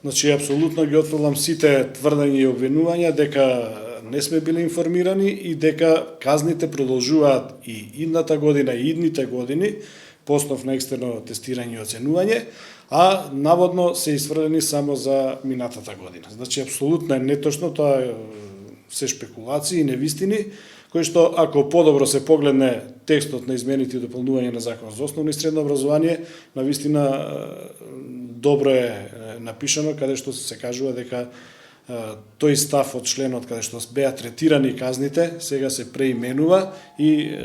Значи, апсолутно ги отфрлам сите тврдења и обвинувања дека не сме били информирани и дека казните продолжуваат и идната година и идните години по основ на екстерно тестирање и оценување, а наводно се изфрлени само за минатата година. Значи, апсолутно е неточно, тоа е се шпекулации и невистини, кои што ако подобро се погледне текстот на измените и дополнување на Закон за основно и средно образование, навистина добро е напишано, каде што се кажува дека тој став од членот каде што беа третирани казните, сега се преименува и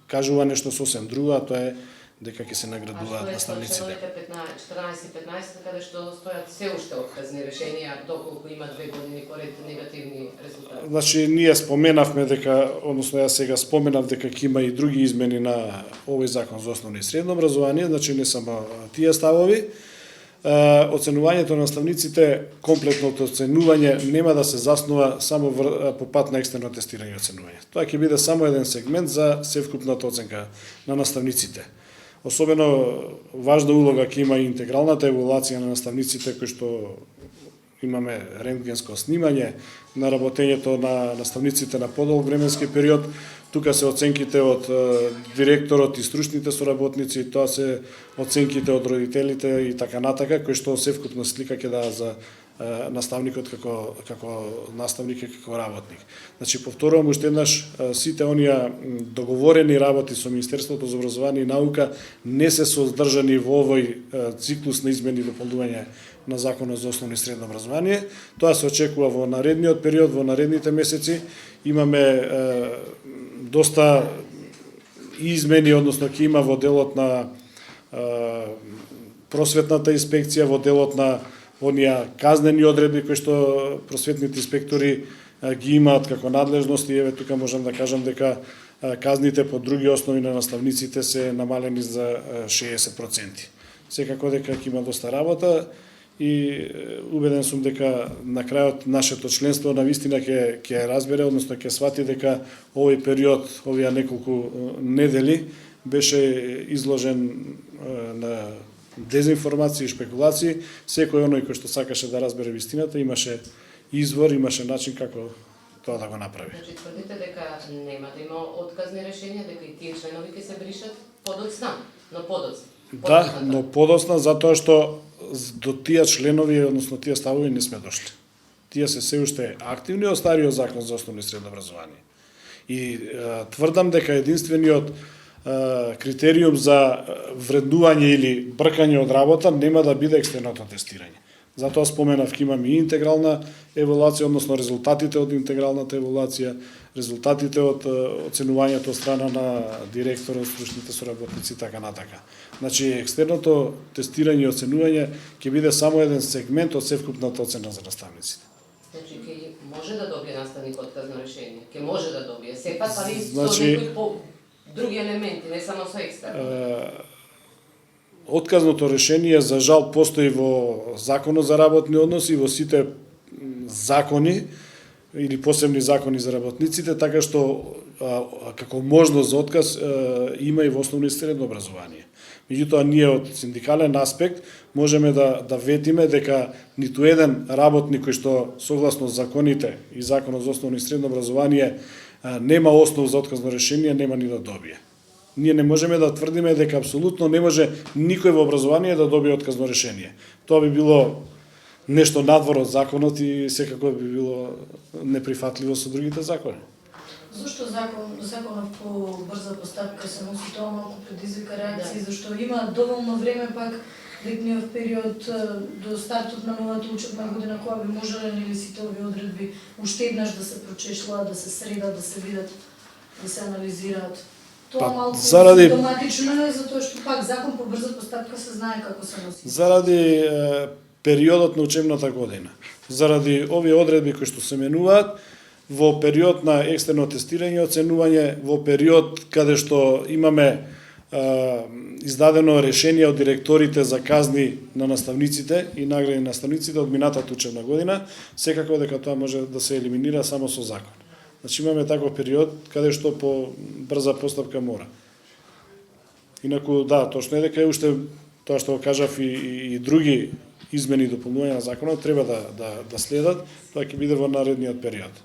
кажува нешто сосем друго, а тоа е дека ќе се наградуваат наставниците. А што е со членовите 14 и 15, каде што стојат се уште отказни решенија, доколку има 2 години поред негативни резултати? Значи, ние споменавме дека, односно јас сега споменав дека ќе има и други измени на овој закон за основно и средно образование, значи не само тие ставови. Оценувањето на наставниците, комплетното оценување нема да се заснува само по пат на екстерно тестирање и оценување. Тоа ќе биде само еден сегмент за севкупната оценка на наставниците. Особено важна улога ќе има и интегралната евалуација на наставниците, кои што имаме рентгенско снимање на работењето на наставниците на подолг временски период. Тука се оценките од директорот и стручните соработници, тоа се оценките од родителите и така натака, кои што севкупна слика ќе даа за наставникот како наставник и како работник. Значи, повторувам уште еднаш, сите оние договорени работи со Министерството за образование и наука не се содржани во овој циклус на измени и дополнување на Законот за основно и средно образование. Тоа се очекува во наредниот период, во наредните месеци. Имаме доста измени, односно ќе има во делот на просветната инспекција, во делот на оние казнени одредби кои што просветните инспектори ги имаат како надлежности. Еве тука можам да кажам дека казните по други основи на наставниците се намалени за 60%. Секако дека ќе има доста работа и убеден сум дека на крајот нашето членство на вистина ќе разбере, односно ќе свати дека овој период, овие неколку недели беше изложен на дезинформации и шпекулации. Секој оној кој што сакаше да разбере вистината имаше извор, имаше начин како тоа да го направи. Значи, тврдите дека нема да има отказни решенија, дека и тие членови ќе се бришат подоцна, но подоцна. Да, но подоцна затоа што до тие членови, односно тие ставови не сме дошли. Тие се уште активни од стариот закон за основно и средно образование. И тврдам дека единствениот критериум за вреднување или бркање од работа нема да биде екстерното тестирање. Затоа споменав, ќе имаме и интегрална евалуација, односно резултатите од интегралната евалуација, резултатите од оценувањето од страна на директорот, стручните соработници и така натака. Значи, екстерното тестирање и оценување ќе биде само еден сегмент од севкупната оцена за наставниците. Значи, ќе може да добие наставник отказно решение, ќе може да добие. Сепак, али Значи, со некои други елементи, не само со екстерно. Отказното решение, за жал, постои во Законот за работни односи и во сите закони или посебни закони за работниците, така што како можност за отказ има и во основно и средно образование. Меѓутоа, ние од синдикален аспект можеме да ветиме дека ниту еден работник кој што согласно законите и Законот за основно и средно образование нема основ за отказно решение, нема ни да добие. Ние не можеме да тврдиме дека апсолутно не може никој во образование да добие отказно решение. Тоа би било нешто надвор од законот и секако би било неприфатливо со другите закони. Зошто законот по брза постапка се носи тоа малку предизвика реакции, зашто има доволно време пак летниот период до стартот на новата учебна година, кога би можеле или сите овие одредби уште еднаш да се прочешлаат, да се средат, да се видат, да се анализираат. Тоа малку симптоматично е, затоа што пак закон по брза постапка се знае како се носи. Заради периодот на учебната година, заради овие одредби кои што се менуваат, во период на екстерно тестирање и оценување, во период каде што имаме издадено решение од директорите за казни на наставниците и награди на наставниците од минатата учебна година, секако дека тоа може да се елиминира само со закон. Значи имаме таков период каде што по брза постапка мора. Инаку, да, точно е дека е уште тоа што го кажав и други измени и дополнување на законот треба да следат, тоа ќе биде во наредниот период.